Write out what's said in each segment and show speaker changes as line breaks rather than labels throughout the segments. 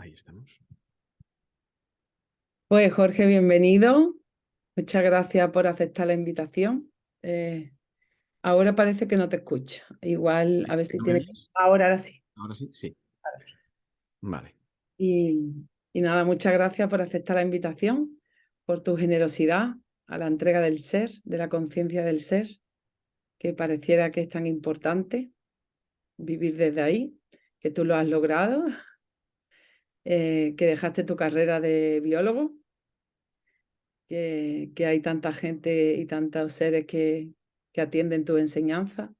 Ahí estamos.
Pues Jorge, bienvenido. Muchas gracias por aceptar la invitación. Ahora parece que no te escucho. Igual, a ver si
¿No me
tiene...
oyes?
Ahora sí,
Ahora sí, sí.
ahora sí.
Vale.
Y nada, muchas gracias por aceptar la invitación, por tu generosidad a la entrega del ser, de la conciencia del ser, que pareciera que es tan importante vivir desde ahí, que tú lo has logrado, que dejaste tu carrera de biólogo, que hay tanta gente y tantos seres que atienden tu enseñanza.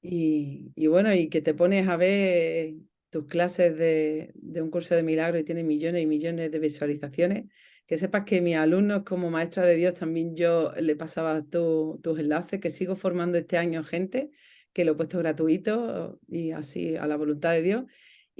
Y bueno, y que te pones a ver tus clases de un curso de milagro y tienes millones y millones de visualizaciones. Que sepas que mis alumnos como maestra de Dios también yo le pasaba tus enlaces, que sigo formando este año gente, que lo he puesto gratuito y así a la voluntad de Dios.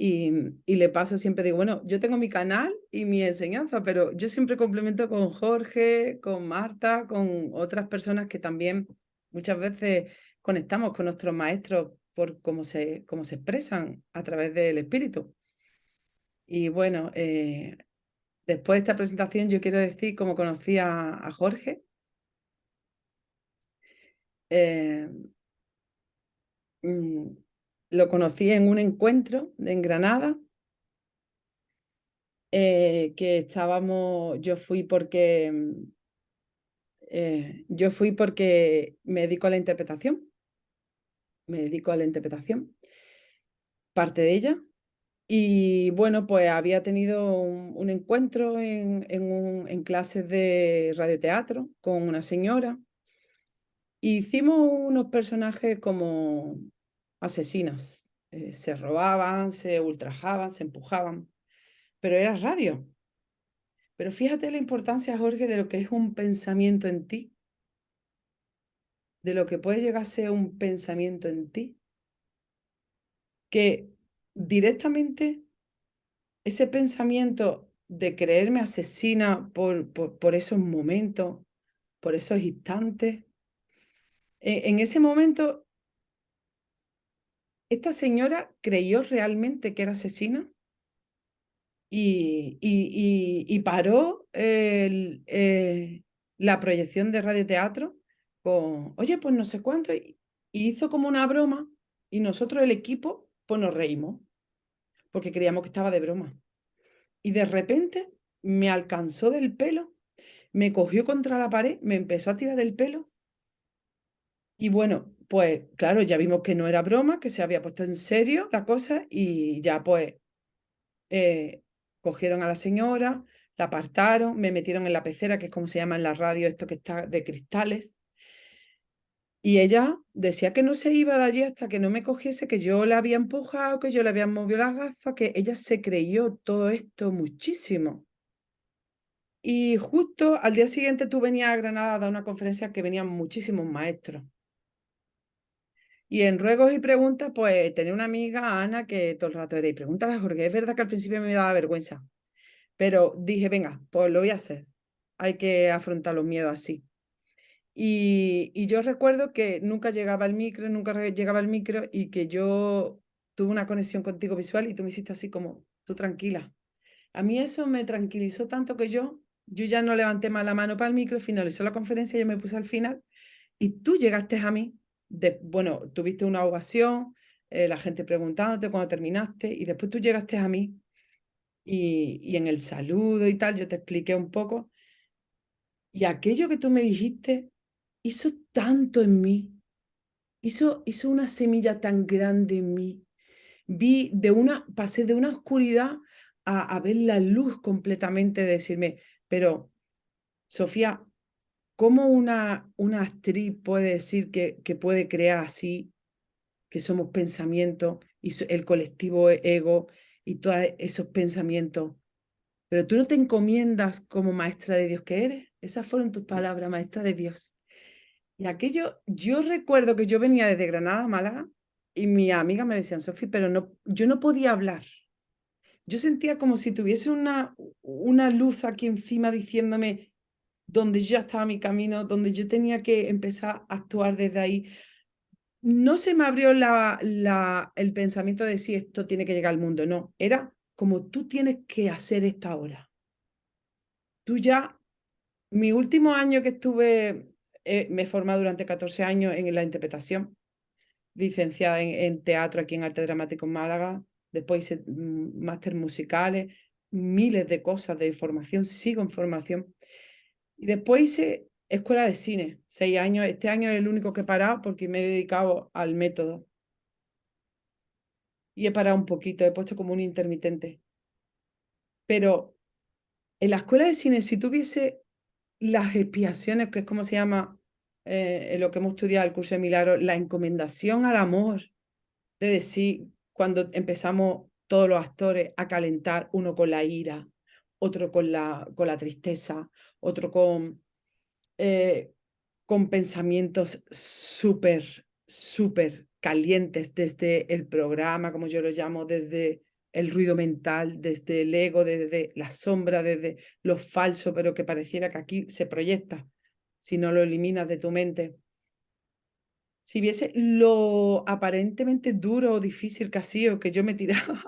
Y le paso siempre, digo, bueno, yo tengo mi canal y mi enseñanza, pero yo siempre complemento con Jorge, con Marta, con otras personas que también muchas veces conectamos con nuestros maestros por cómo se expresan a través del espíritu. Y bueno, después de esta presentación yo quiero decir cómo conocí a Jorge. Eh, mm, lo conocí en un encuentro en Granada, que estábamos, yo fui porque me dedico a la interpretación, parte de ella. Y bueno, pues había tenido un encuentro en clases de radioteatro con una señora. Hicimos unos personajes como asesinos. Se robaban, se ultrajaban, se empujaban, pero era radio. Pero fíjate la importancia, Jorge, de lo que es un pensamiento en ti, de lo que puede llegar a ser un pensamiento en ti, que directamente ese pensamiento de creerme asesina por esos momentos, por esos instantes, en ese momento, esta señora creyó realmente que era asesina y paró la proyección de radioteatro con, oye, pues no sé cuánto, y hizo como una broma y nosotros, el equipo, pues nos reímos porque creíamos que estaba de broma. Y de repente me alcanzó del pelo, me cogió contra la pared, me empezó a tirar del pelo. Y bueno, pues claro, ya vimos que no era broma, que se había puesto en serio la cosa y ya pues eh, cogieron a la señora, la apartaron, me metieron en la pecera, que es como se llama en la radio, esto que está de cristales. Y ella decía que no se iba de allí hasta que no me cogiese, que yo la había empujado, que yo le había movido las gafas, que ella se creyó todo esto muchísimo. Y justo al día siguiente tú venías a Granada a dar una conferencia que venían muchísimos maestros. Y en ruegos y preguntas, pues tenía una amiga, Ana, que todo el rato era, y pregúntale a Jorge, es verdad que al principio me daba vergüenza, pero dije, venga, pues lo voy a hacer. Hay que afrontar los miedos así. Y yo recuerdo que nunca llegaba el micro, llegaba el micro y que yo tuve una conexión contigo visual y tú me hiciste así como, tú tranquila. A mí eso me tranquilizó tanto que yo ya no levanté más la mano para el micro, finalizó la conferencia, yo me puse al final y tú llegaste a mí, bueno, tuviste una ovación, la gente preguntándote cuando terminaste y después tú llegaste a mí y en el saludo y tal, yo te expliqué un poco y aquello que tú me dijiste hizo tanto en mí, hizo una semilla tan grande en mí. Pasé de una oscuridad a ver la luz completamente, de decirme, pero Sofía, ¿cómo una actriz puede decir que puede crear así, que somos pensamientos y el colectivo ego y todos esos pensamientos? Pero tú no te encomiendas como maestra de Dios que eres. Esas fueron tus palabras, maestra de Dios. Y aquello, yo recuerdo que yo venía desde Granada a Málaga y mi amiga me decían, Sofi, pero no, yo no podía hablar. Yo sentía como si tuviese una luz aquí encima diciéndome donde yo ya estaba mi camino, donde yo tenía que empezar a actuar desde ahí. no se me abrió el pensamiento de si esto tiene que llegar al mundo, no, era como tú tienes que hacer esto ahora. Tú ya, mi último año que estuve, me he formado durante 14 años en la interpretación, licenciada en teatro aquí en Arte Dramático en Málaga, después hice máster musicales, miles de cosas de formación, sigo en formación. Y después hice escuela de cine, 6 años. Este año es el único que he parado porque me he dedicado al método. Y he parado un poquito, he puesto como un intermitente. Pero en la escuela de cine, si tuviese las expiaciones, que es como se llama en lo que hemos estudiado el curso de Milagros, la encomendación al amor, de decir, cuando empezamos todos los actores a calentar, uno con la ira, otro con la tristeza, otro con pensamientos súper, súper calientes desde el programa, como yo lo llamo, desde el ruido mental, desde el ego, desde la sombra, desde lo falso, pero que pareciera que aquí se proyecta si no lo eliminas de tu mente. Si viese lo aparentemente duro o difícil que ha sido, que yo me tiraba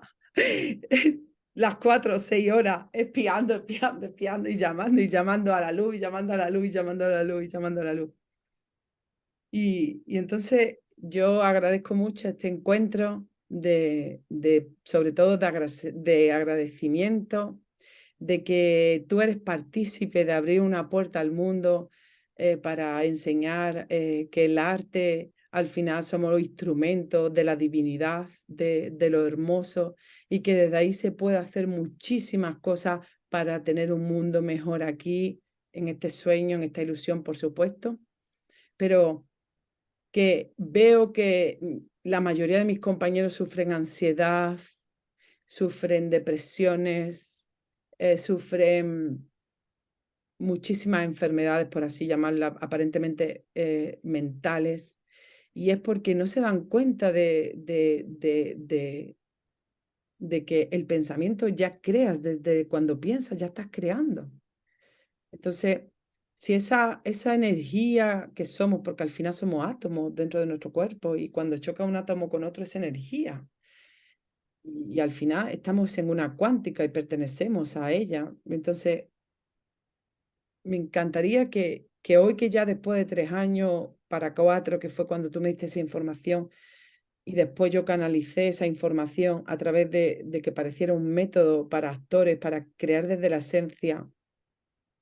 las 4 o 6 horas espiando, espiando, espiando y llamando a la luz, y llamando a la luz, y llamando a la luz, y llamando a la luz. Y entonces yo agradezco mucho este encuentro sobre todo de agradecimiento, de que tú eres partícipe de abrir una puerta al mundo para enseñar que el arte al final somos los instrumentos de la divinidad, de lo hermoso, y que desde ahí se puede hacer muchísimas cosas para tener un mundo mejor aquí, en este sueño, en esta ilusión, por supuesto. Pero que veo que la mayoría de mis compañeros sufren ansiedad, sufren depresiones, sufren muchísimas enfermedades, por así llamarlas, aparentemente mentales, y es porque no se dan cuenta de que el pensamiento ya creas, desde cuando piensas ya estás creando. Entonces, si esa energía que somos, porque al final somos átomos dentro de nuestro cuerpo y cuando choca un átomo con otro es energía. Y al final estamos en una cuántica y pertenecemos a ella. Entonces, me encantaría que hoy que ya después de 3 años para 4, que fue cuando tú me diste esa información, y después yo canalicé esa información a través de que pareciera un método para actores, para crear desde la esencia,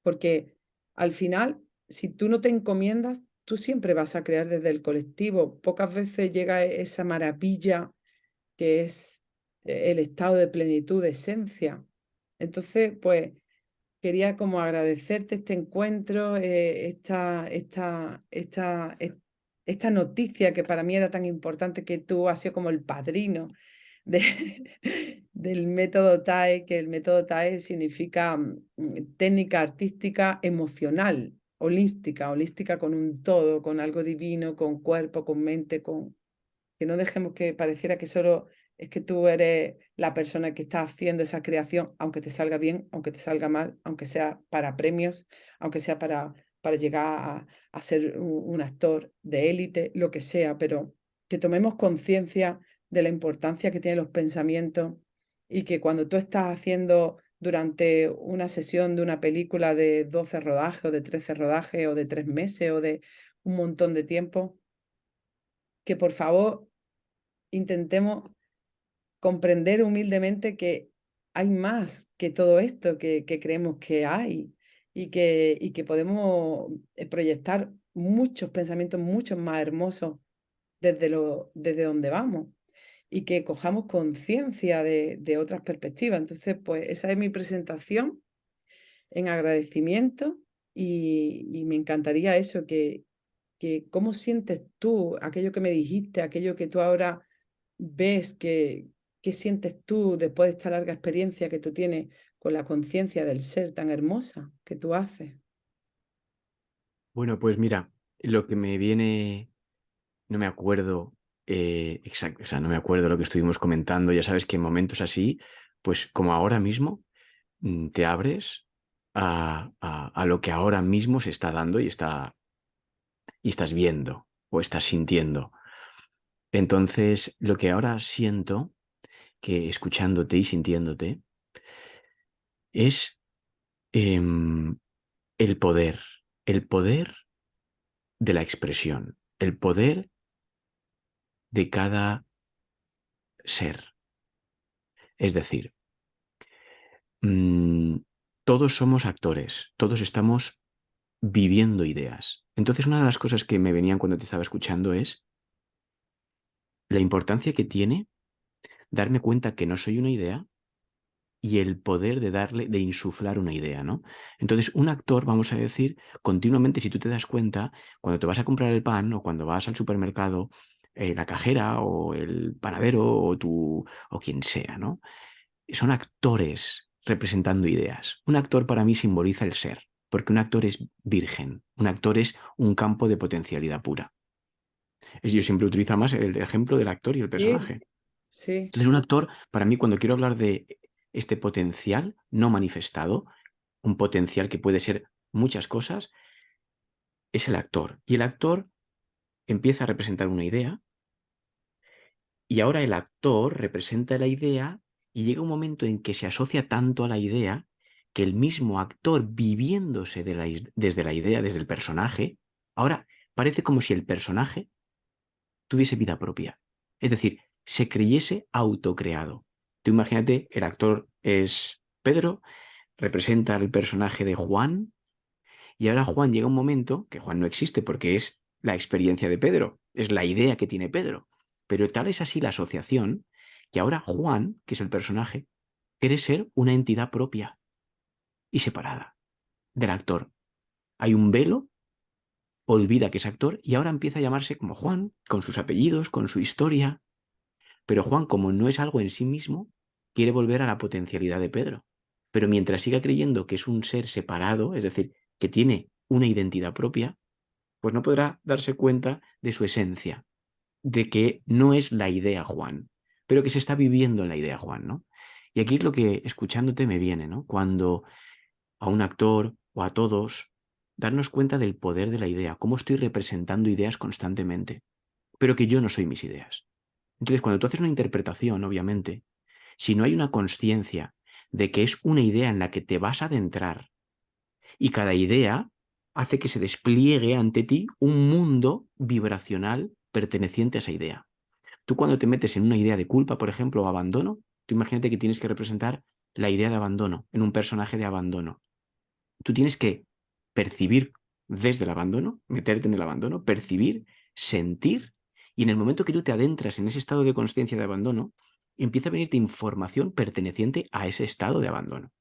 porque al final, si tú no te encomiendas, tú siempre vas a crear desde el colectivo. Pocas veces llega esa maravilla que es el estado de plenitud, de esencia. Entonces, pues quería como agradecerte este encuentro, esta noticia que para mí era tan importante, que tú has sido como el padrino de, del método TAE, que el método TAE significa técnica artística emocional, holística, holística con un todo, con algo divino, con cuerpo, con mente, que no dejemos que pareciera que solo es que tú eres la persona que está haciendo esa creación, aunque te salga bien, aunque te salga mal, aunque sea para premios, aunque sea para llegar a ser un actor de élite, lo que sea, pero que tomemos conciencia de la importancia que tienen los pensamientos, y que cuando tú estás haciendo durante una sesión de una película de 12 rodajes o de 13 rodajes o de 3 meses o de un montón de tiempo, que por favor intentemos comprender humildemente que hay más que todo esto que creemos que hay, y que podemos proyectar muchos pensamientos mucho más hermosos desde donde vamos, y que cojamos conciencia de otras perspectivas. Entonces, pues esa es mi presentación en agradecimiento, y me encantaría eso, que cómo sientes tú aquello que me dijiste, aquello que tú ahora ves, qué sientes tú después de esta larga experiencia que tú tienes con la conciencia del ser tan hermosa que tú haces.
Bueno, pues mira, lo que me viene, no me acuerdo exacto, o sea, no me acuerdo lo que estuvimos comentando. Ya sabes que en momentos así, pues como ahora mismo, te abres a lo que ahora mismo se está dando y estás viendo o estás sintiendo. Entonces, lo que ahora siento, que escuchándote y sintiéndote, es em, el poder de la expresión, el poder de cada ser. Es decir, mm, todos somos actores, todos estamos viviendo ideas. Entonces, una de las cosas que me venían cuando te estaba escuchando es la importancia que tiene darme cuenta que no soy una idea y el poder de darle, de insuflar una idea, ¿no? Entonces, un actor, vamos a decir, continuamente, si tú te das cuenta, cuando te vas a comprar el pan o cuando vas al supermercado, la cajera o el panadero o quien sea, ¿no? Son actores representando ideas. Un actor para mí simboliza el ser, porque un actor es virgen, un actor es un campo de potencialidad pura. Yo siempre utilizo más el ejemplo del actor y el
Sí,
personaje.
sí.
Entonces, un actor, para mí, cuando quiero hablar de este potencial no manifestado, un potencial que puede ser muchas cosas, es el actor. Y el actor empieza a representar una idea y ahora el actor representa la idea y llega un momento en que se asocia tanto a la idea que el mismo actor viviéndose desde la idea, desde el personaje, ahora parece como si el personaje tuviese vida propia. Es decir, se creyese autocreado. Tú imagínate, el actor es Pedro, representa al personaje de Juan, y ahora Juan llega un momento, que Juan no existe porque es la experiencia de Pedro, es la idea que tiene Pedro. Pero tal es así la asociación que ahora Juan, que es el personaje, quiere ser una entidad propia y separada del actor. Hay un velo, olvida que es actor y ahora empieza a llamarse como Juan, con sus apellidos, con su historia. Pero Juan, como no es algo en sí mismo, quiere volver a la potencialidad de Pedro. Pero mientras siga creyendo que es un ser separado, es decir, que tiene una identidad propia, pues no podrá darse cuenta de su esencia, de que no es la idea Juan, pero que se está viviendo en la idea Juan, ¿no? Y aquí es lo que escuchándote me viene, ¿no? Cuando a un actor o a todos, darnos cuenta del poder de la idea, cómo estoy representando ideas constantemente, pero que yo no soy mis ideas. Entonces, cuando tú haces una interpretación, obviamente, si no hay una conciencia de que es una idea en la que te vas a adentrar y cada idea hace que se despliegue ante ti un mundo vibracional perteneciente a esa idea. Tú cuando te metes en una idea de culpa, por ejemplo, o abandono, tú imagínate que tienes que representar la idea de abandono en un personaje de abandono. Tú tienes que percibir desde el abandono, meterte en el abandono, percibir, sentir, y en el momento que tú te adentras en ese estado de conciencia de abandono, empieza a venirte información perteneciente a ese estado de abandono.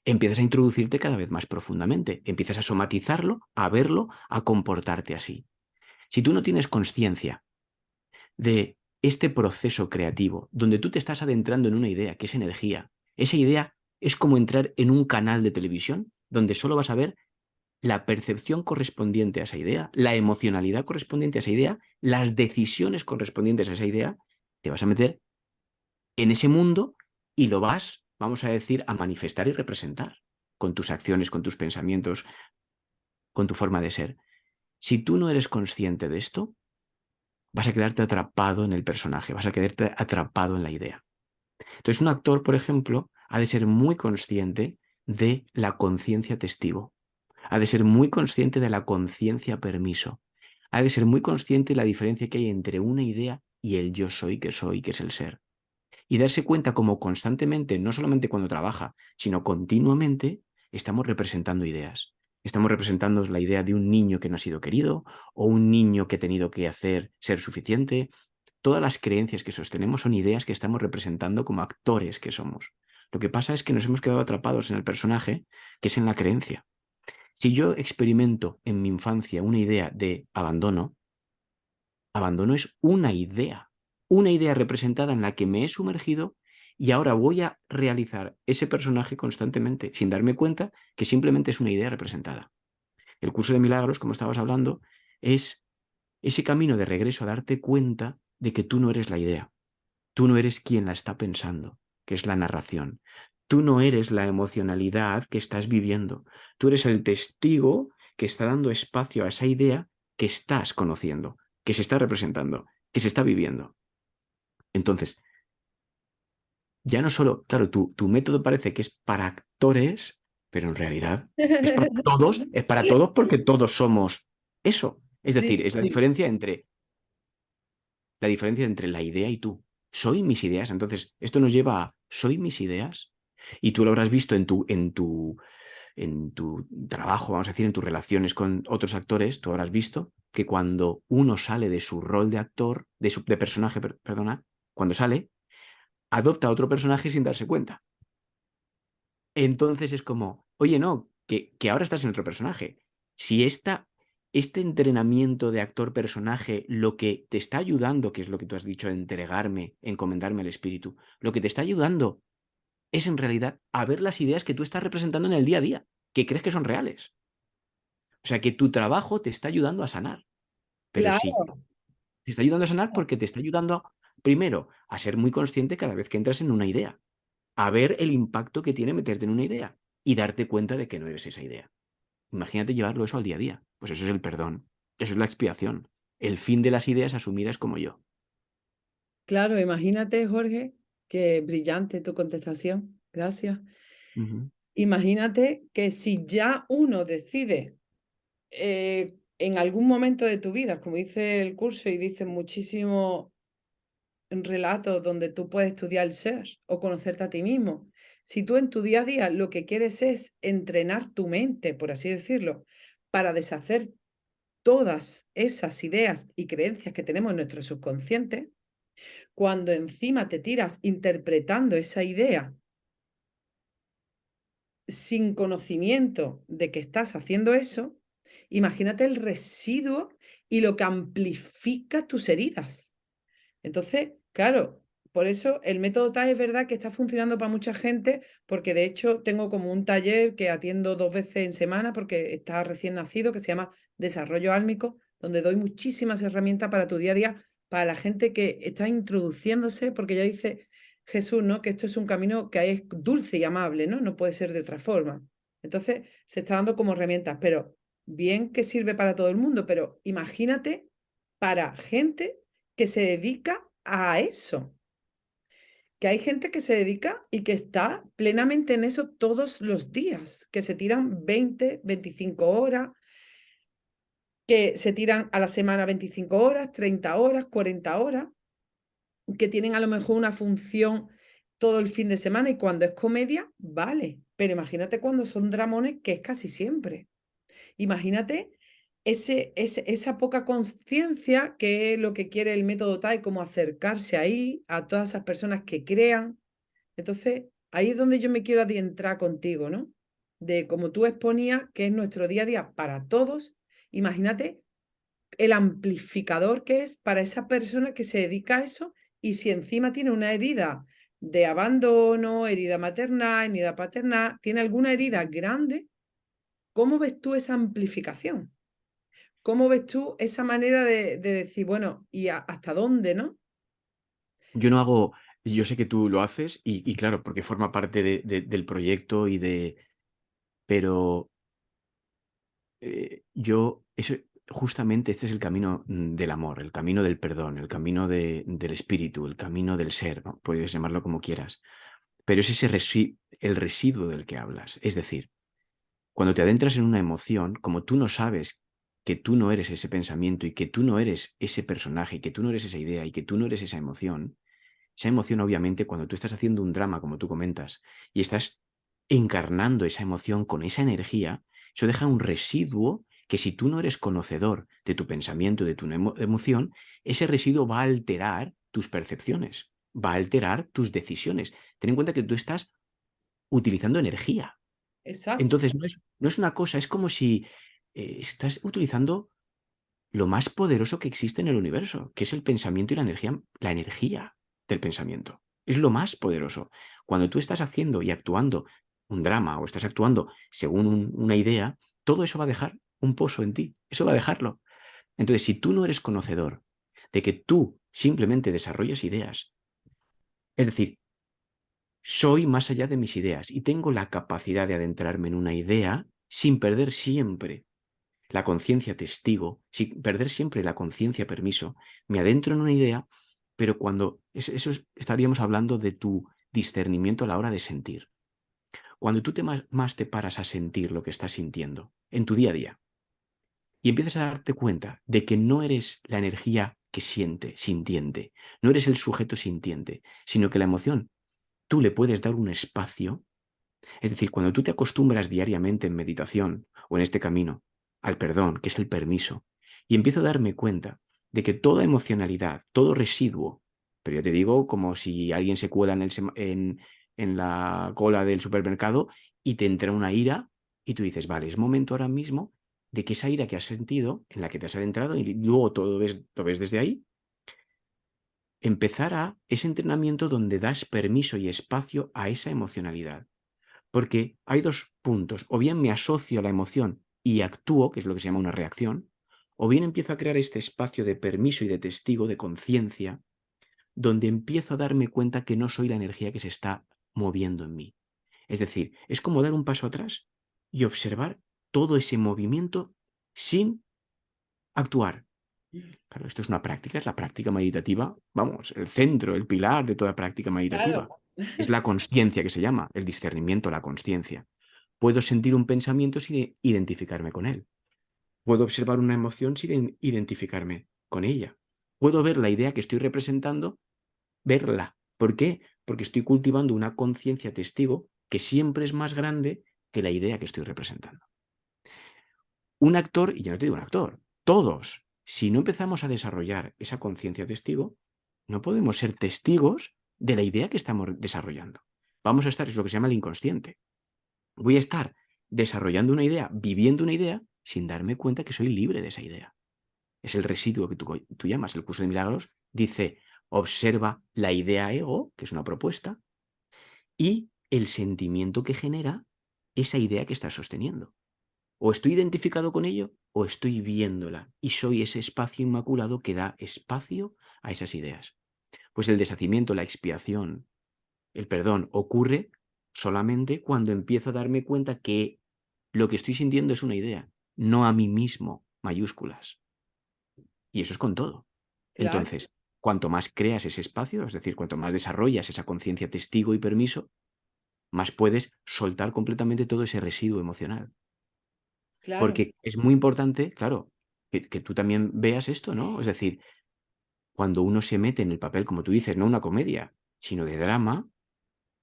Empiezas a introducirte cada vez más profundamente, empiezas a somatizarlo, a verlo, a comportarte así. Si tú no tienes conciencia de este proceso creativo, donde tú te estás adentrando en una idea, que es energía, esa idea es como entrar en un canal de televisión donde solo vas a ver la percepción correspondiente a esa idea, la emocionalidad correspondiente a esa idea, las decisiones correspondientes a esa idea, te vas a meter en ese mundo y lo vas, vamos a decir, a manifestar y representar con tus acciones, con tus pensamientos, con tu forma de ser. Si tú no eres consciente de esto, vas a quedarte atrapado en el personaje, vas a quedarte atrapado en la idea. Entonces, un actor, por ejemplo, ha de ser muy consciente de la conciencia testigo, ha de ser muy consciente de la conciencia permiso, ha de ser muy consciente de la diferencia que hay entre una idea y el yo soy, que es el ser. Y darse cuenta como constantemente, no solamente cuando trabaja, sino continuamente, estamos representando ideas. Estamos representando la idea de un niño que no ha sido querido o un niño que ha tenido que hacer ser suficiente. Todas las creencias que sostenemos son ideas que estamos representando como actores que somos. Lo que pasa es que nos hemos quedado atrapados en el personaje, que es en la creencia. Si yo experimento en mi infancia una idea de abandono, abandono es una idea representada en la que me he sumergido y ahora voy a realizar ese personaje constantemente, sin darme cuenta que simplemente es una idea representada. El curso de milagros, como estabas hablando, es ese camino de regreso a darte cuenta de que tú no eres la idea, tú no eres quien la está pensando, que es la narración. Tú no eres la emocionalidad que estás viviendo, tú eres el testigo que está dando espacio a esa idea que estás conociendo, que se está representando. que se está viviendo. Entonces, ya no solo, claro, tu método parece que es para actores, pero en realidad es para todos porque todos somos eso. Es
Sí,
decir, es
sí.
la diferencia entre la idea y tú. Soy mis ideas. Entonces, esto nos lleva a soy mis ideas. Y tú lo habrás visto en tu trabajo, vamos a decir, en tus relaciones con otros actores, tú habrás visto que cuando uno sale de su rol de actor, de personaje, perdona, cuando sale, adopta a otro personaje sin darse cuenta. Entonces es como, oye, no, que ahora estás en otro personaje. Si este entrenamiento de actor-personaje, lo que te está ayudando, que es lo que tú has dicho, entregarme, encomendarme al espíritu, lo que te está ayudando es en realidad a ver las ideas que tú estás representando en el día a día, que crees que son reales. O sea, que tu trabajo te está ayudando a sanar. Pero sí,
Claro,
te está ayudando a sanar porque te está ayudando, primero, a ser muy consciente cada vez que entras en una idea, a ver el impacto que tiene meterte en una idea y darte cuenta de que no eres esa idea. Imagínate llevarlo eso al día a día. Pues eso es el perdón, eso es la expiación, el fin de las ideas asumidas como yo.
claro, imagínate, Jorge, que brillante tu contestación. Gracias.
Ujú.
Imagínate que si ya uno decide en algún momento de tu vida, como dice el curso y dice muchísimos relatos donde tú puedes estudiar el ser o conocerte a ti mismo, si tú en tu día a día lo que quieres es entrenar tu mente, por así decirlo, para deshacer todas esas ideas y creencias que tenemos en nuestro subconsciente, cuando encima te tiras interpretando esa idea sin conocimiento de que estás haciendo eso, imagínate el residuo y lo que amplifica tus heridas. Entonces, claro, por eso el método TAE es verdad que está funcionando para mucha gente, porque de hecho tengo como un taller que atiendo 2 veces en semana porque está recién nacido, que se llama Desarrollo Álmico, donde doy muchísimas herramientas para tu día a día, para la gente que está introduciéndose, porque ya dice Jesús, ¿no? Que esto es un camino que es dulce y amable, ¿no? No puede ser de otra forma. Entonces, se está dando como herramientas, pero bien que sirve para todo el mundo, pero imagínate para gente que se dedica a eso, que hay gente que se dedica y que está plenamente en eso todos los días, que se tiran 20, 25 horas, que se tiran a la semana 25 horas, 30 horas, 40 horas, que tienen a lo mejor una función todo el fin de semana y cuando es comedia, vale, pero imagínate cuando son dramones, que es casi siempre. Imagínate esa poca conciencia que es lo que quiere el método TAI, como acercarse ahí a todas esas personas que crean. Entonces, ahí es donde yo me quiero adentrar contigo, ¿no? De como tú exponías, que es nuestro día a día para todos. Imagínate el amplificador que es para esa persona que se dedica a eso y si encima tiene una herida de abandono, herida maternal, herida paternal, tiene alguna herida grande, ¿cómo ves tú esa amplificación? ¿Cómo ves tú esa manera de decir, bueno, ¿y hasta dónde, no?
Yo no hago, yo sé que tú lo haces y claro, porque forma parte del proyecto pero justamente este es el camino del amor, el camino del perdón, el camino del espíritu, el camino del ser, ¿no? Puedes llamarlo como quieras, pero es el residuo del que hablas. Es decir, cuando te adentras en una emoción, como tú no sabes que tú no eres ese pensamiento y que tú no eres ese personaje y que tú no eres esa idea y que tú no eres esa emoción obviamente cuando tú estás haciendo un drama, como tú comentas, y estás encarnando esa emoción con esa energía, eso deja un residuo que si tú no eres conocedor de tu pensamiento, de tu emoción, ese residuo va a alterar tus percepciones, va a alterar tus decisiones. Ten en cuenta que tú estás utilizando energía.
Exacto,
Entonces, no es una cosa, es como si estás utilizando lo más poderoso que existe en el universo, que es el pensamiento y la energía del pensamiento. Es lo más poderoso. Cuando tú estás haciendo y actuando un drama o estás actuando según una idea, todo eso va a dejar un pozo en ti. Eso va a dejarlo. Entonces, si tú no eres conocedor de que tú simplemente desarrollas ideas, es decir, soy más allá de mis ideas y tengo la capacidad de adentrarme en una idea sin perder siempre la conciencia testigo, sin perder siempre la conciencia permiso, me adentro en una idea, pero cuando estaríamos hablando de tu discernimiento a la hora de sentir. Cuando tú más te paras a sentir lo que estás sintiendo en tu día a día y empiezas a darte cuenta de que no eres la energía que siente, sintiente, no eres el sujeto sintiente, sino que la emoción tú le puedes dar un espacio. Es decir, cuando tú te acostumbras diariamente en meditación o en este camino al perdón, que es el permiso, y empiezo a darme cuenta de que toda emocionalidad, todo residuo, pero yo te digo como si alguien se cuela en la cola del supermercado y te entra una ira y tú dices, vale, es momento ahora mismo de que esa ira que has sentido, en la que te has adentrado y luego todo lo ves desde ahí, empezar a ese entrenamiento donde das permiso y espacio a esa emocionalidad. Porque hay dos puntos, o bien me asocio a la emoción y actúo, que es lo que se llama una reacción, o bien empiezo a crear este espacio de permiso y de testigo, de conciencia, donde empiezo a darme cuenta que no soy la energía que se está moviendo en mí. Es decir, es como dar un paso atrás y observar todo ese movimiento sin actuar. Claro, esto es una práctica, es la práctica meditativa, vamos, el centro, el pilar de toda práctica
Claro,
meditativa. Es la consciencia que se llama, el discernimiento, la consciencia. Puedo sentir un pensamiento sin identificarme con él. Puedo observar una emoción sin identificarme con ella. Puedo ver la idea que estoy representando, verla. ¿Por qué? Porque estoy cultivando una conciencia testigo que siempre es más grande que la idea que estoy representando. Un actor, y ya no te digo un actor, todos, si no empezamos a desarrollar esa conciencia testigo, no podemos ser testigos de la idea que estamos desarrollando. Vamos a estar, es lo que se llama el inconsciente. Voy a estar desarrollando una idea, viviendo una idea, sin darme cuenta que soy libre de esa idea. Es el residuo que tú llamas. El curso de milagros dice, observa la idea ego, que es una propuesta, y el sentimiento que genera esa idea que estás sosteniendo. O estoy identificado con ello o estoy viéndola y soy ese espacio inmaculado que da espacio a esas ideas. Pues el deshacimiento, la expiación, el perdón ocurre solamente cuando empiezo a darme cuenta que lo que estoy sintiendo es una idea, no a mí mismo, mayúsculas. Y eso es con todo.
claro,
Entonces, cuanto más creas ese espacio, es decir, cuanto más desarrollas esa conciencia testigo y permiso, más puedes soltar completamente todo ese residuo emocional.
claro.
Porque es muy importante, claro, que tú también veas esto, ¿no? Es decir, cuando uno se mete en el papel, como tú dices, no una comedia, sino de drama,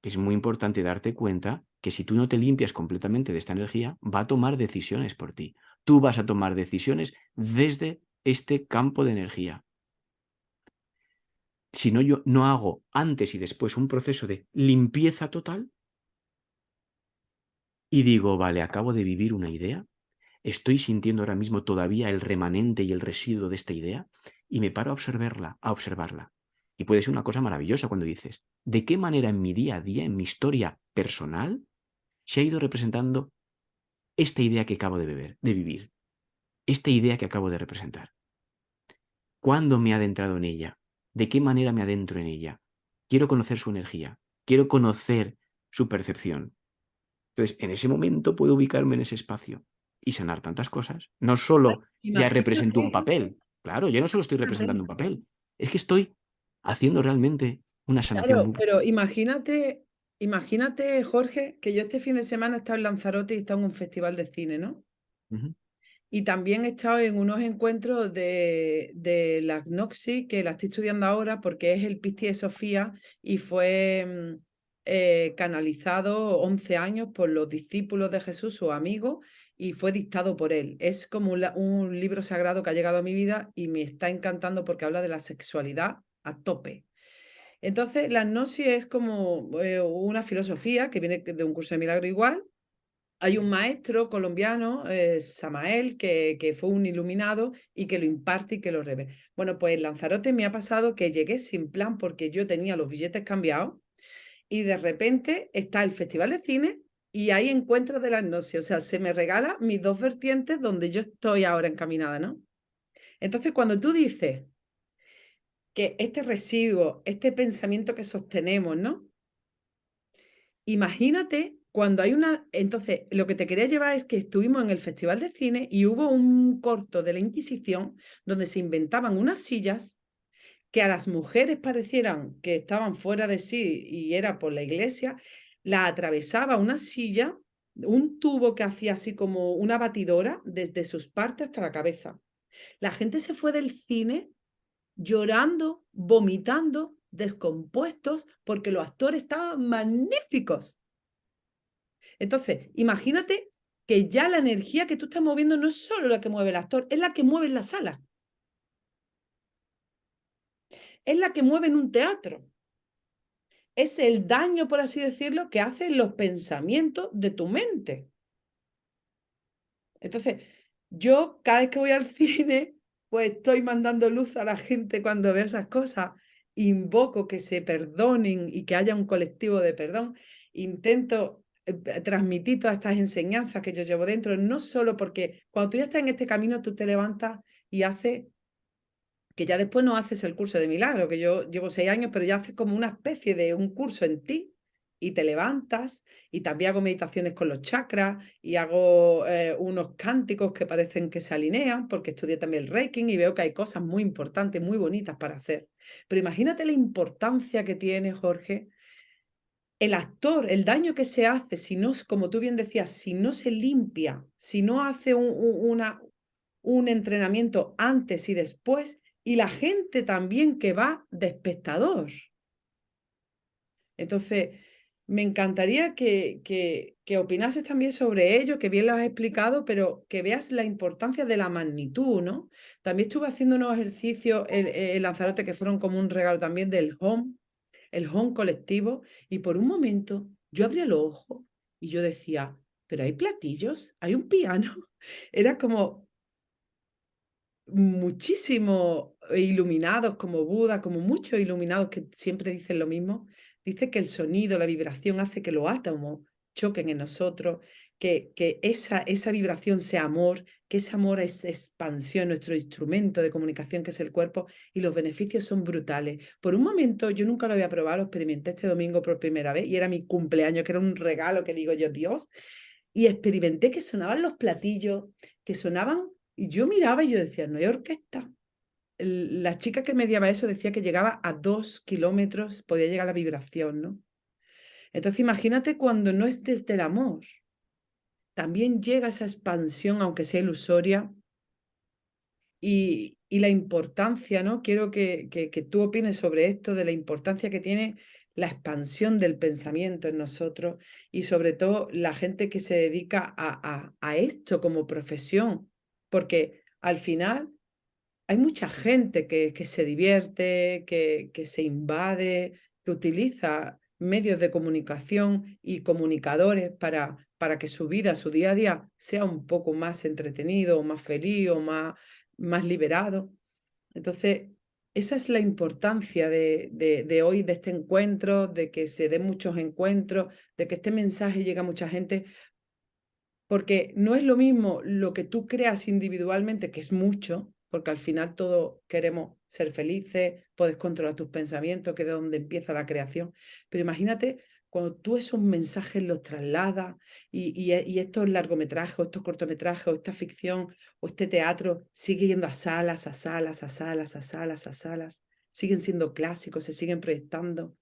es muy importante darte cuenta que si tú no te limpias completamente de esta energía, va a tomar decisiones por ti. Tú vas a tomar decisiones desde este campo de energía. Si no, yo no hago antes y después un proceso de limpieza total y digo, vale, acabo de vivir una idea, estoy sintiendo ahora mismo todavía el remanente y el residuo de esta idea y me paro a observarla. Y puede ser una cosa maravillosa cuando dices, ¿de qué manera en mi día a día, en mi historia personal, se ha ido representando esta idea que acabo de vivir, esta idea que acabo de representar? ¿Cuándo me he adentrado en ella? ¿De qué manera me adentro en ella? Quiero conocer su energía, quiero conocer su percepción. Entonces, en ese momento puedo ubicarme en ese espacio y sanar tantas cosas. No
Bueno,
solo ya represento un
imagínate,
papel, claro, yo no solo estoy representando
fíjate,
un papel, es que estoy haciendo realmente una sanación
claro,
muy
pero
profunda.
imagínate, Jorge, que yo este fin de semana he estado en Lanzarote y he estado en un festival de cine, ¿no?
Ujú.
Y también he estado en unos encuentros de la Gnoxi, que la estoy estudiando ahora porque es el Piscis de Sofía y fue canalizado 11 años por los discípulos de Jesús, sus amigos, y fue dictado por él. Es como un libro sagrado que ha llegado a mi vida y me está encantando porque habla de la sexualidad a tope. Entonces, la gnosis es como una filosofía que viene de un curso de milagro igual. Hay un maestro colombiano, Samael, que fue un iluminado y que lo imparte y que lo revela. Bueno, pues en Lanzarote me ha pasado que llegué sin plan porque yo tenía los billetes cambiados y de repente está el Festival de Cine y hay encuentros de la gnosis. O sea, se me regala mis dos vertientes donde yo estoy ahora encaminada, ¿no? Entonces, cuando tú dices que este residuo, este pensamiento que sostenemos, ¿no? Imagínate cuando hay una... Entonces, lo que te quería llevar es que estuvimos en el Festival de Cine y hubo un corto de la Inquisición donde se inventaban unas sillas que a las mujeres parecieran que estaban fuera de sí y era por la iglesia, la atravesaba una silla, un tubo que hacía así como una batidora desde sus partes hasta la cabeza. La gente se fue del cine llorando, vomitando, descompuestos, porque los actores estaban magníficos. Entonces, imagínate que ya la energía que tú estás moviendo no es solo la que mueve el actor, es la que mueve en la sala, es la que mueve en un teatro. Es el daño, por así decirlo, que hacen los pensamientos de tu mente. Entonces, yo cada vez que voy al cine, pues estoy mandando luz a la gente cuando veo esas cosas. Invoco que se perdonen y que haya un colectivo de perdón. Intento transmitir todas estas enseñanzas que yo llevo dentro, no solo porque cuando tú ya estás en este camino, tú te levantas y haces que ya después no haces el curso de milagro, que yo llevo 6 años, pero ya haces como una especie de un curso en ti y te levantas y también hago meditaciones con los chakras y hago unos cánticos que parecen que se alinean porque estudié también el Reiki y veo que hay cosas muy importantes, muy bonitas para hacer. Pero imagínate la importancia que tiene, Jorge, el actor, el daño que se hace si no, como tú bien decías, si no se limpia, si no hace un entrenamiento antes y después, y la gente también que va de espectador. Entonces, me encantaría que opinases también sobre ello, que bien lo has explicado, pero que veas la importancia de la magnitud, ¿no? También estuve haciendo unos ejercicios en Lanzarote que fueron como un regalo también del home, el home colectivo, y por un momento yo abría los ojos y yo decía, pero hay platillos, hay un piano. Era como muchísimos iluminados como Buda, como muchos iluminados que siempre dicen lo mismo, dice que el sonido, la vibración hace que los átomos choquen en nosotros, que esa vibración sea amor, que ese amor es expansión, nuestro instrumento de comunicación que es el cuerpo, y los beneficios son brutales. Por un momento, yo nunca lo había probado, lo experimenté este domingo por primera vez y era mi cumpleaños, que era un regalo que digo yo, Dios, y experimenté que sonaban los platillos, que sonaban, y yo miraba y yo decía, no hay orquesta. La chica que mediaba eso decía que llegaba a 2 kilómetros, podía llegar la vibración, ¿no? Entonces imagínate cuando no es desde el amor, también llega esa expansión, aunque sea ilusoria, y la importancia, ¿no? Quiero que tú opines sobre esto, de la importancia que tiene la expansión del pensamiento en nosotros y sobre todo la gente que se dedica a esto como profesión, porque al final hay mucha gente que se divierte, que se invade, que utiliza medios de comunicación y comunicadores para que su vida, su día a día sea un poco más entretenido, o más feliz o más liberado. Entonces, esa es la importancia de hoy, de este encuentro, de que se den muchos encuentros, de que este mensaje llegue a mucha gente, porque no es lo mismo lo que tú creas individualmente, que es mucho, porque al final todos queremos ser felices, puedes controlar tus pensamientos, que es de donde empieza la creación. Pero imagínate cuando tú esos mensajes los trasladas y estos largometrajes, o estos cortometrajes, o esta ficción, o este teatro sigue yendo a salas, a salas, a salas, a salas, a salas, siguen siendo clásicos, se siguen proyectando.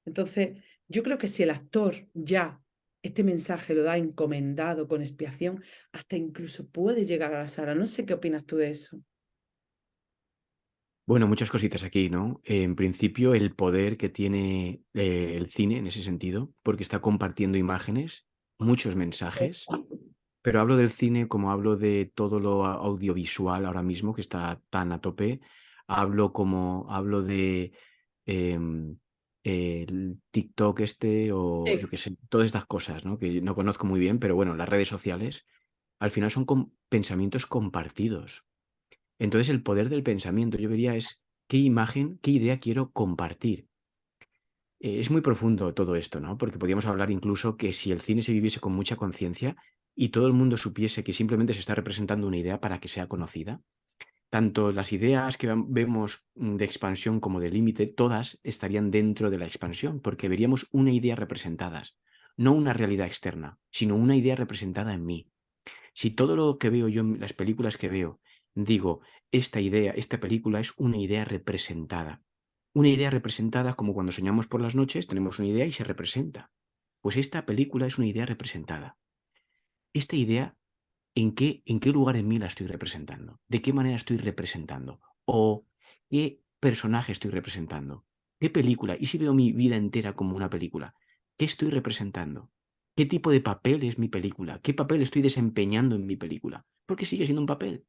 Entonces, yo creo que si el actor ya este mensaje lo da encomendado con expiación, hasta incluso puede llegar a la sala. No sé qué opinas tú de eso.
Bueno, muchas cositas aquí, ¿no? En principio, el poder que tiene el cine en ese sentido, porque está compartiendo imágenes, muchos mensajes, pero hablo del cine como hablo de todo lo audiovisual ahora mismo, que está tan a tope. Hablo de em, el TikTok este o yo
Sí.
qué sé, todas estas cosas, ¿no? Que no conozco muy bien, pero bueno, las redes sociales al final son pensamientos compartidos. Entonces, el poder del pensamiento, yo diría, es qué imagen, qué idea quiero compartir. Es muy profundo todo esto, ¿no? Porque podríamos hablar incluso que si el cine se viviese con mucha conciencia y todo el mundo supiese que simplemente se está representando una idea para que sea conocida, tanto las ideas que vemos de expansión como de límite, todas estarían dentro de la expansión, porque veríamos una idea representada. no una realidad externa, sino una idea representada en mí. Si todo lo que veo yo en las películas que veo, digo, esta idea, esta película es una idea representada. Una idea representada como cuando soñamos por las noches, tenemos una idea y se representa. Pues esta película es una idea representada. Esta idea, ¿en qué lugar en mí la estoy representando? ¿De qué manera estoy representando? ¿O qué personaje estoy representando? ¿Qué película? ¿Y si veo mi vida entera como una película? ¿Qué estoy representando? ¿Qué tipo de papel es mi película? ¿Qué papel estoy desempeñando en mi película? Porque sigue siendo un papel.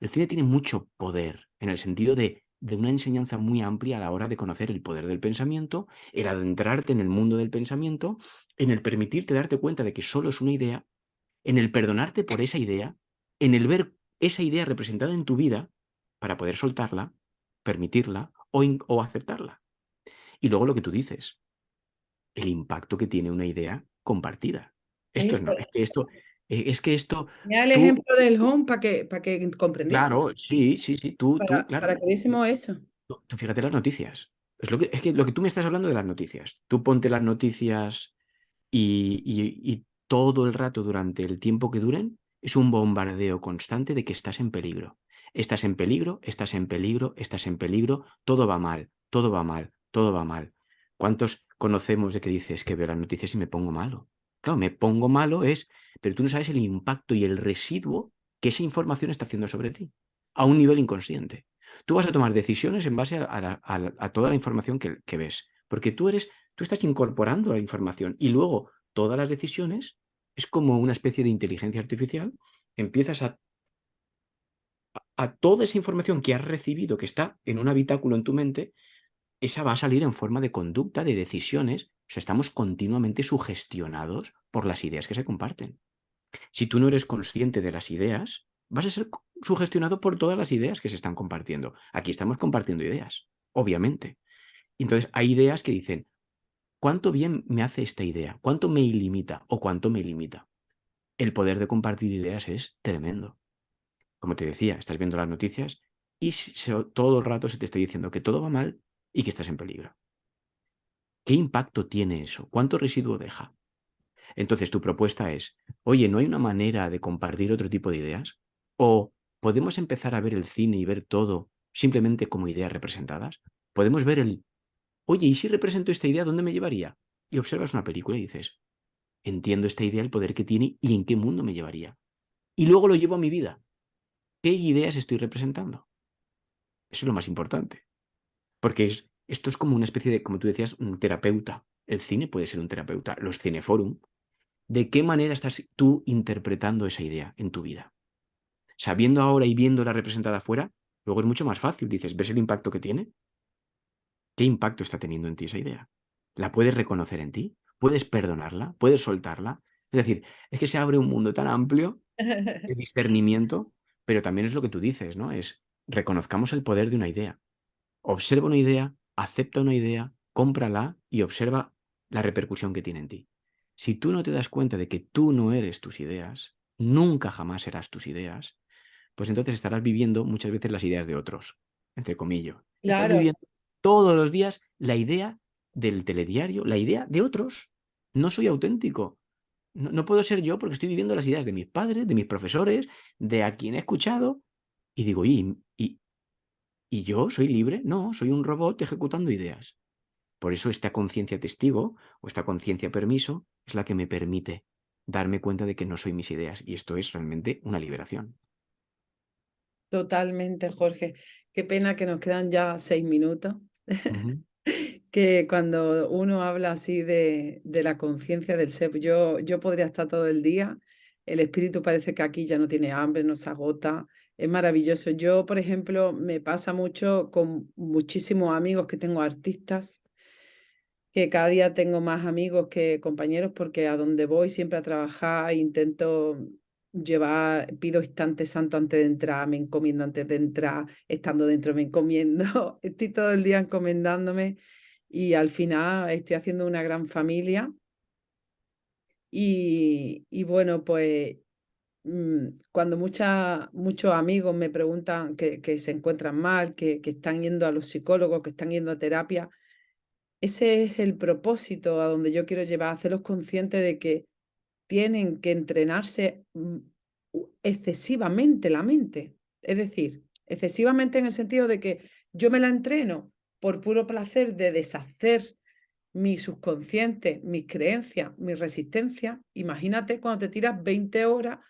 El cine tiene mucho poder en el sentido de una enseñanza muy amplia a la hora de conocer el poder del pensamiento, el adentrarte en el mundo del pensamiento, en el permitirte darte cuenta de que solo es una idea, en el perdonarte por esa idea, en el ver esa idea representada en tu vida para poder soltarla, permitirla o aceptarla. Y luego lo que tú dices, el impacto que tiene una idea compartida. Esto es,
Eso,
no, es que esto,
mira el
tú,
ejemplo del home para que comprendiese,
claro, sí, sí, sí, tú, claro.
para que viésemos eso.
Tú fíjate las noticias. Es que lo que tú me estás hablando de las noticias. Tú ponte las noticias y todo el rato durante el tiempo que duren es un bombardeo constante de que estás en peligro. Estás en peligro, estás en peligro, estás en peligro, todo va mal, todo va mal, todo va mal. ¿Cuántos conocemos de que dices que veo las noticias y me pongo malo? Claro, me pongo malo pero tú no sabes el impacto y el residuo que esa información está haciendo sobre ti, a un nivel inconsciente. Tú vas a tomar decisiones en base a toda la información que ves, porque tú estás incorporando la información y luego todas las decisiones es como una especie de inteligencia artificial. Empiezas a toda esa información que has recibido, que está en un habitáculo en tu mente, esa va a salir en forma de conducta, de decisiones. O sea, estamos continuamente sugestionados por las ideas que se comparten. Si tú no eres consciente de las ideas, vas a ser sugestionado por todas las ideas que se están compartiendo. Aquí estamos compartiendo ideas, obviamente. Entonces, hay ideas que dicen, ¿cuánto bien me hace esta idea? ¿Cuánto me ilimita o cuánto me limita? El poder de compartir ideas es tremendo. Como te decía, estás viendo las noticias y todo el rato se te está diciendo que todo va mal y que estás en peligro. ¿Qué impacto tiene eso? ¿Cuánto residuo deja? Entonces, tu propuesta es, oye, ¿no hay una manera de compartir otro tipo de ideas? ¿O podemos empezar a ver el cine y ver todo simplemente como ideas representadas? Podemos ver oye, ¿y si represento esta idea, dónde me llevaría? Y observas una película y dices, entiendo esta idea, el poder que tiene y en qué mundo me llevaría. Y luego lo llevo a mi vida. ¿Qué ideas estoy representando? Eso es lo más importante. Porque esto es como una especie de, como tú decías, un terapeuta. El cine puede ser un terapeuta. Los cineforum. ¿De qué manera estás tú interpretando esa idea en tu vida? Sabiendo ahora y viéndola representada afuera, luego es mucho más fácil. Dices, ¿ves el impacto que tiene? ¿Qué impacto está teniendo en ti esa idea? ¿La puedes reconocer en ti? ¿Puedes perdonarla? ¿Puedes soltarla? Es decir, es que se abre un mundo tan amplio de discernimiento, pero también es lo que tú dices, ¿no? Es reconozcamos el poder de una idea. Observa una idea, acepta una idea, cómprala y observa la repercusión que tiene en ti. Si tú no te das cuenta de que tú no eres tus ideas, nunca jamás serás tus ideas, pues entonces estarás viviendo muchas veces las ideas de otros, entre comillas. Estás
Claro,
viviendo todos los días la idea del telediario, la idea de otros. No soy auténtico. No puedo ser yo porque estoy viviendo las ideas de mis padres, de mis profesores, de a quien he escuchado. Y digo, ¿y yo soy libre? No, soy un robot ejecutando ideas. Por eso esta conciencia testigo o esta conciencia permiso es la que me permite darme cuenta de que no soy mis ideas. Y esto es realmente una liberación.
totalmente, Jorge. Qué pena que nos quedan ya 6 minutos.
Ujú,
Que cuando uno habla así de la conciencia del ser, yo podría estar todo el día. El espíritu parece que aquí ya no tiene hambre, no se agota. Es maravilloso. Yo, por ejemplo, me pasa mucho con muchísimos amigos que tengo artistas, que cada día tengo más amigos que compañeros porque a donde voy siempre a trabajar intento pido instante santo antes de entrar, me encomiendo antes de entrar, estando dentro me encomiendo, estoy todo el día encomendándome y al final estoy haciendo una gran familia y bueno, pues cuando muchos amigos me preguntan que se encuentran mal, que están yendo a los psicólogos, que están yendo a terapia, ese es el propósito a donde yo quiero llevar, hacerlos conscientes de que tienen que entrenarse, excesivamente la mente. Es decir, excesivamente en el sentido de que yo me la entreno por puro placer de deshacer mi subconsciente, mis creencias, mi resistencia. Imagínate cuando te tiras 20 horas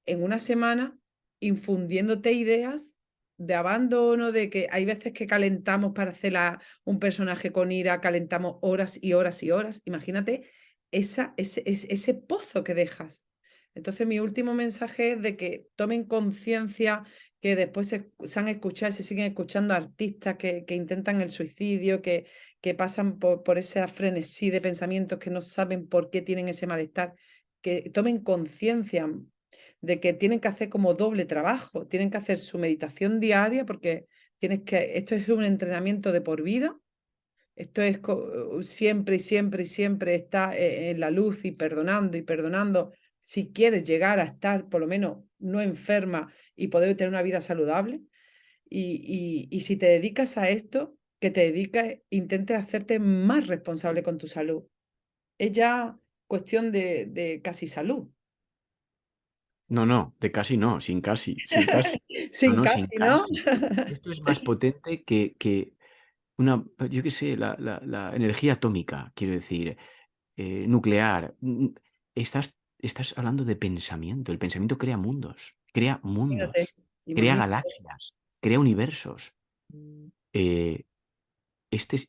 en una semana infundiéndote ideas de abandono, de que hay veces que calentamos para hacer un personaje con ira, calentamos horas y horas y horas. Imagínate ese pozo que dejas. Entonces, mi último mensaje es de que tomen conciencia, que después se han escuchado, se siguen escuchando artistas que intentan el suicidio, que pasan por ese frenesí de pensamientos que no saben por qué tienen ese malestar, que tomen conciencia de que tienen que hacer como doble trabajo, tienen que hacer su meditación diaria porque esto es un entrenamiento de por vida, esto es siempre y siempre y siempre está en la luz y perdonando si quieres llegar a estar por lo menos no enferma y poder tener una vida saludable. Y si te dedicas a esto, que te dediques, intentes hacerte más responsable con tu salud. Es ya cuestión de casi salud.
No, no, de casi no, sin casi, sin casi. No,
Sin
no, sin
casi, ¿no?
casi. Esto es más potente que una, yo qué sé, la energía atómica, quiero decir, nuclear. Estás hablando de pensamiento. El pensamiento
Imagínate,
crea
imagínate.
galaxias, crea universos. Eh,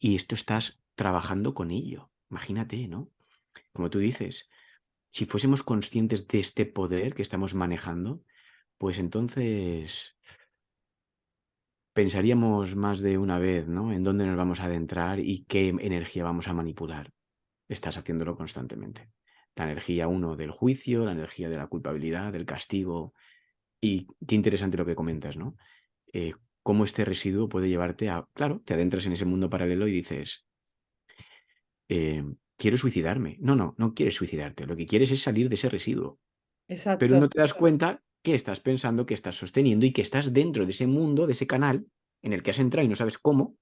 y esto estás trabajando con ello. Imagínate, ¿no? Como tú dices, si fuésemos conscientes de este poder que estamos manejando, pues entonces pensaríamos más de una vez, ¿no? En dónde nos vamos a adentrar y qué energía vamos a manipular. Estás haciéndolo constantemente. La energía, uno, del juicio, la energía de la culpabilidad, del castigo. Y qué interesante lo que comentas, ¿no? Cómo este residuo puede llevarte a, claro, te adentras en ese mundo paralelo y dices, eh, quiero suicidarme. No, no, no quieres suicidarte. Lo que quieres es salir de ese residuo. Pero
Exacto.
no te das cuenta que estás pensando, que estás sosteniendo y que estás dentro de ese mundo, de ese canal en el que has entrado y no sabes cómo,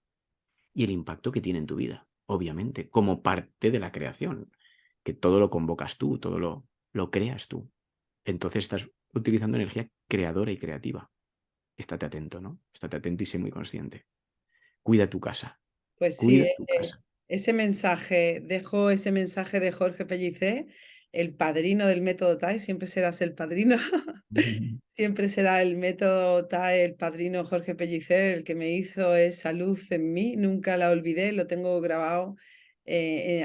y el impacto que tiene en tu vida, obviamente, como parte de la creación, que todo lo convocas tú, todo lo creas tú. Entonces estás utilizando energía creadora y creativa. Estate atento, ¿no? Estate atento y sé muy consciente. Cuida tu casa,
Pues sí,
cuida tu casa.
ese mensaje, dejo ese mensaje de Jorge Pellicer, el padrino del método TAE, siempre serás el padrino, siempre será el método TAE, el padrino Jorge Pellicer, el que me hizo esa luz en mí, nunca la olvidé, lo tengo grabado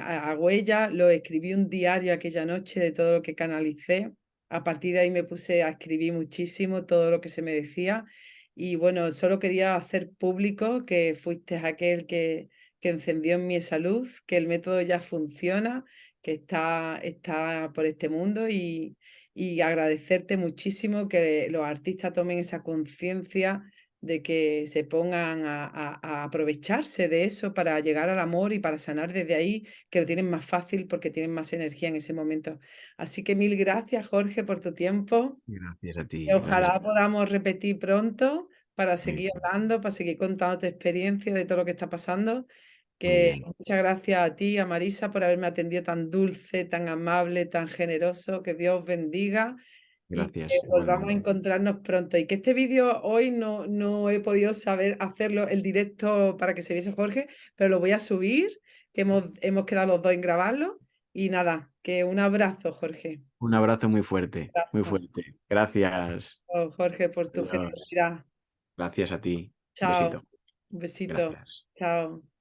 a huella, lo escribí un diario aquella noche de todo lo que canalicé, a partir de ahí me puse a escribir muchísimo todo lo que se me decía y bueno, solo quería hacer público que fuiste aquel que encendió en mí esa luz, que el método ya funciona, que está por este mundo y agradecerte muchísimo que los artistas tomen esa conciencia de que se pongan a aprovecharse de eso para llegar al amor y para sanar desde ahí, que lo tienen más fácil porque tienen más energía en ese momento. Así que mil gracias, Jorge, por tu tiempo.
Gracias a
Y
ti, gracias a
ojalá
ti.
podamos repetir pronto para
Muy
seguir
bien,
hablando, para seguir contando tu experiencia de todo lo que está pasando.
muy
Que
bien.
muchas gracias a ti, a Marisa, por haberme atendido tan dulce, tan amable, tan generoso. Que Dios os bendiga y que
Gracias,
volvamos a
igualmente.
encontrarnos pronto. Y que este vídeo hoy no he podido saber hacerlo el directo para que se viese Jorge, pero lo voy a subir, que hemos quedado los dos en grabarlo. Y nada, que un abrazo, Jorge.
Un abrazo muy fuerte, muy
Abrazo,
fuerte. Gracias.
Jorge, por tu
Adiós.
generosidad.
Gracias a ti. Un
Chao.
besito.
Un besito.
Gracias.
Chao.